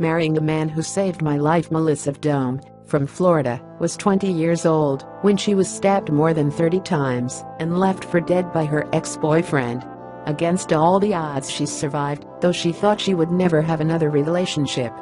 marrying the man who saved my life. Melissa Dohme, from Florida, was 20 years old when she was stabbed more than 30 times and left for dead by her ex-boyfriend. Against all the odds, she survived, though she thought she would never have another relationship.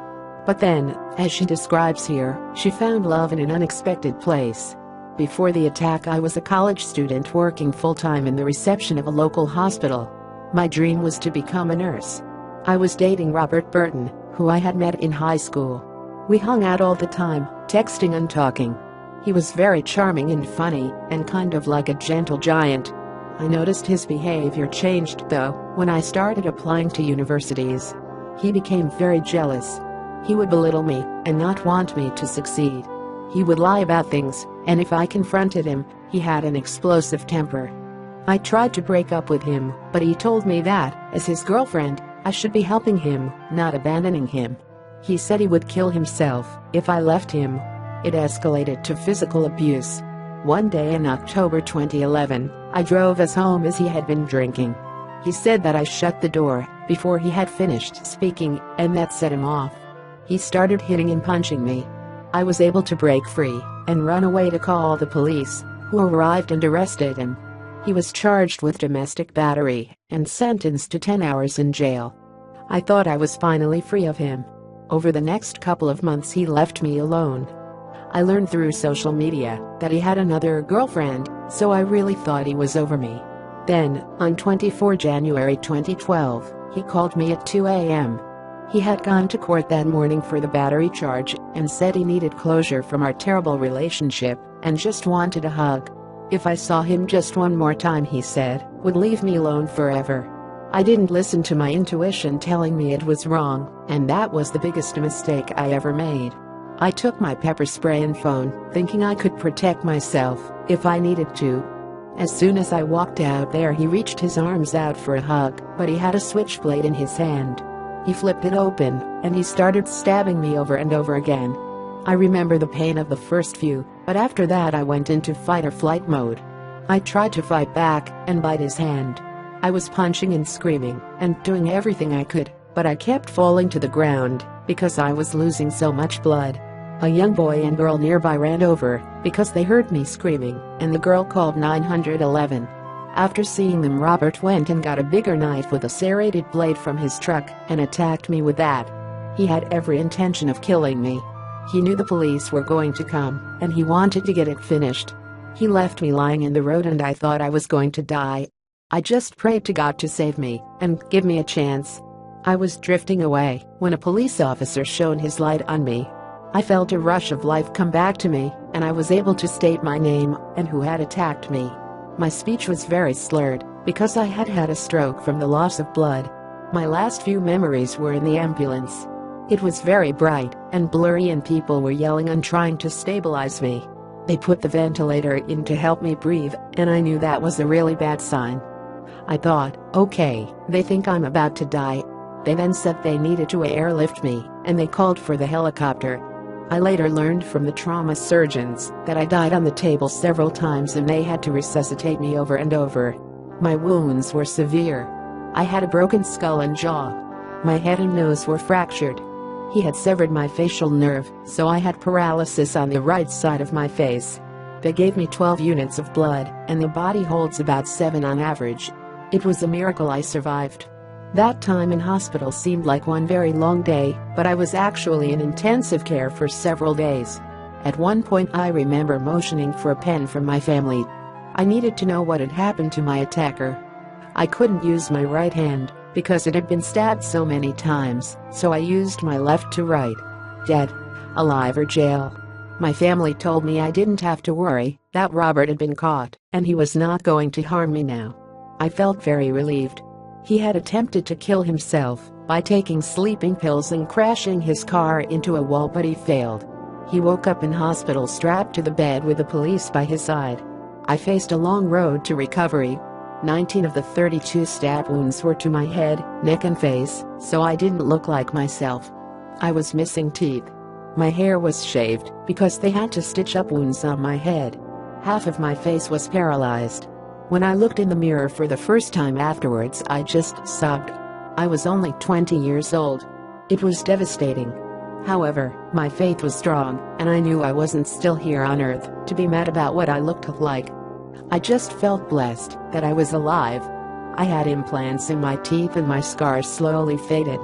But then, as she describes here, she found love in an unexpected place. Before the attack, I was a college student working full-time in the reception of a local hospital. My dream was to become a nurse. I was dating Robert Burton, who I had met in high school. We hung out all the time, texting and talking. He was very charming and funny, and kind of like a gentle giant. I noticed his behavior changed though when I started applying to universities. He became very jealous. He would belittle me and not want me to succeed. He would lie about things, and if I confronted him, he had an explosive temper. I tried to break up with him, but he told me that, as his girlfriend, I should be helping him, not abandoning him. He said he would kill himself if I left him. It escalated to physical abuse. One day in October 2011, I drove us home as he had been drinking. He said that I shut the door before he had finished speaking, and that set him off. He started hitting and punching me. I was able to break free and run away to call the police, who arrived and arrested him. He was charged with domestic battery and sentenced to 10 hours in jail. I thought I was finally free of him. Over the next couple of months, he left me alone. I learned through social media that he had another girlfriend, so I really thought he was over me. Then, on 24 January 2012, he called me at 2 a.m. He had gone to court that morning for the battery charge and said he needed closure from our terrible relationship and just wanted a hug. If I saw him just one more time, he said, would leave me alone forever. I didn't listen to my intuition telling me it was wrong, and that was the biggest mistake I ever made. I took my pepper spray and phone, thinking I could protect myself if I needed to. As soon as I walked out there, he reached his arms out for a hug, but he had a switchblade in his hand. He flipped it open, and he started stabbing me over and over again. I remember the pain of the first few, but after that I went into fight-or-flight mode. I tried to fight back and bite his hand. I was punching and screaming and doing everything I could, but I kept falling to the ground because I was losing so much blood. A young boy and girl nearby ran over because they heard me screaming, and the girl called 911. After seeing them, Robert went and got a bigger knife with a serrated blade from his truck and attacked me with that. He had every intention of killing me. He knew the police were going to come, and he wanted to get it finished. He left me lying in the road, and I thought I was going to die. I just prayed to God to save me and give me a chance. I was drifting away when a police officer shone his light on me. I felt a rush of life come back to me, and I was able to state my name and who had attacked me. My speech was very slurred because I had had a stroke from the loss of blood. My last few memories were in the ambulance. It was very bright and blurry, and people were yelling and trying to stabilize me. They put the ventilator in to help me breathe, and I knew that was a really bad sign. I thought, okay, they think I'm about to die. They then said they needed to airlift me, and they called for the helicopter. I later learned from the trauma surgeons that I died on the table several times, and they had to resuscitate me over and over. My wounds were severe. I had a broken skull and jaw. My head and nose were fractured. He had severed my facial nerve, so I had paralysis on the right side of my face. They gave me 12 units of blood, and the body holds about 7 on average. It was a miracle I survived. That time in hospital seemed like one very long day, but I was actually in intensive care for several days. At one point, I remember motioning for a pen from my family. I needed to know what had happened to my attacker. I couldn't use my right hand because it had been stabbed so many times, so I used my left to write. Dead, alive, or jail. My family told me I didn't have to worry, that Robert had been caught, and he was not going to harm me now. I felt very relieved. He had attempted to kill himself by taking sleeping pills and crashing his car into a wall, but he failed. He woke up in hospital strapped to the bed with the police by his side. I faced a long road to recovery. 19 of the 32 stab wounds were to my head, neck and face, so I didn't look like myself. I was missing teeth. My hair was shaved because they had to stitch up wounds on my head. Half of my face was paralyzed. When I looked in the mirror for the first time afterwards, I just sobbed. I was only 20 years old. It was devastating. However, my faith was strong, and I knew I wasn't still here on earth to be mad about what I looked like. I just felt blessed that I was alive. I had implants in my teeth and my scars slowly faded.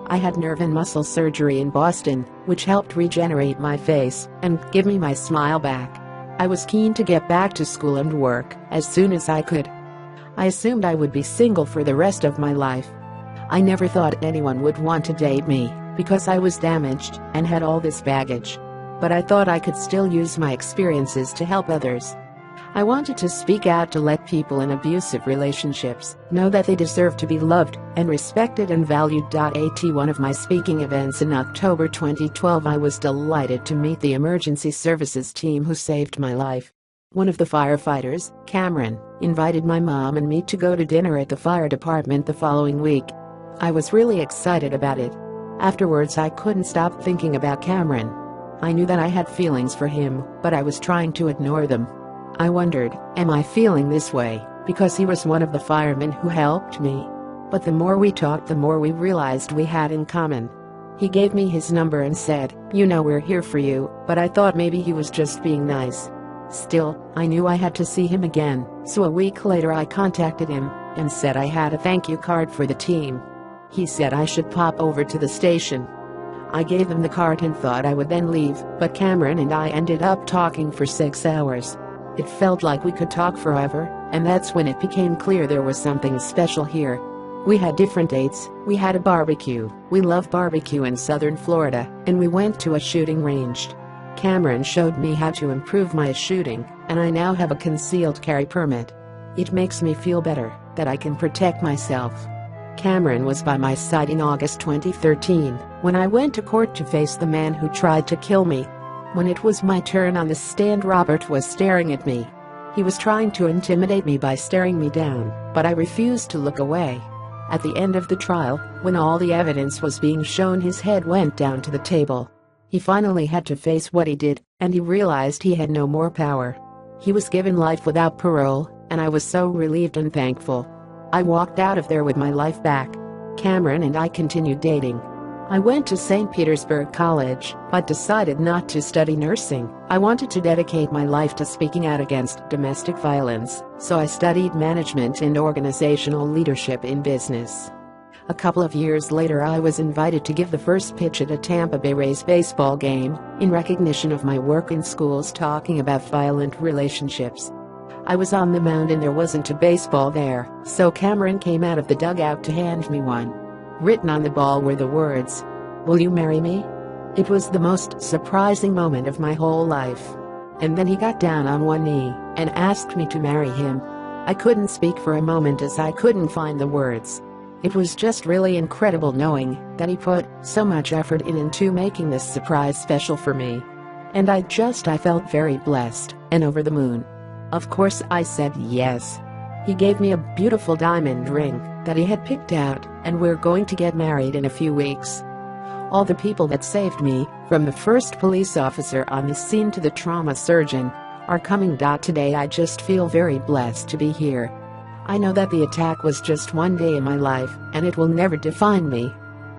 I had nerve and muscle surgery in Boston, which helped regenerate my face and give me my smile back. I was keen to get back to school and work as soon as I could. I assumed I would be single for the rest of my life. I never thought anyone would want to date me because I was damaged and had all this baggage. But I thought I could still use my experiences to help others. I wanted to speak out to let people in abusive relationships know that they deserve to be loved and respected and valued. At one of my speaking events in October 2012, I was delighted to meet the emergency services team who saved my life. One of the firefighters, Cameron, invited my mom and me to go to dinner at the fire department the following week. I was really excited about it. Afterwards, I couldn't stop thinking about Cameron. I knew that I had feelings for him, but I was trying to ignore them. I wondered, am I feeling this way because he was one of the firemen who helped me? But the more we talked, the more we realized we had in common. He gave me his number and said, "You know, we're here for you," but I thought maybe he was just being nice. Still, I knew I had to see him again, so a week later I contacted him and said I had a thank you card for the team. He said I should pop over to the station. I gave him the card and thought I would then leave, but Cameron and I ended up talking for 6 hours. It felt like we could talk forever, and that's when it became clear there was something special here. We had different dates, we had a barbecue, we love barbecue in southern Florida, and we went to a shooting range. Cameron showed me how to improve my shooting, and I now have a concealed carry permit. It makes me feel better that I can protect myself. Cameron was by my side in August 2013 when I went to court to face the man who tried to kill me. When it was my turn on the stand, Robert was staring at me. He was trying to intimidate me by staring me down, but I refused to look away. At the end of the trial, when all the evidence was being shown, his head went down to the table. He finally had to face what he did, and he realized he had no more power. He was given life without parole, and I was so relieved and thankful. I walked out of there with my life back. Cameron and I continued dating. I went to St. Petersburg College, but decided not to study nursing. I wanted to dedicate my life to speaking out against domestic violence, so I studied management and organizational leadership in business. A couple of years later, I was invited to give the first pitch at a Tampa Bay Rays baseball game, in recognition of my work in schools talking about violent relationships. I was on the mound and there wasn't a baseball there, so Cameron came out of the dugout to hand me one. Written on the ball were the words, "Will you marry me?" It was the most surprising moment of my whole life. And then he got down on one knee and asked me to marry him. I couldn't speak for a moment as I couldn't find the words. It was just really incredible knowing that he put so much effort into making this surprise special for me. And I felt very blessed and over the moon. Of course I said yes. He gave me a beautiful diamond ring that he had picked out, and we're going to get married in a few weeks. All the people that saved me, from the first police officer on the scene to the trauma surgeon, are coming. Today I just feel very blessed to be here. I know that the attack was just one day in my life, and it will never define me.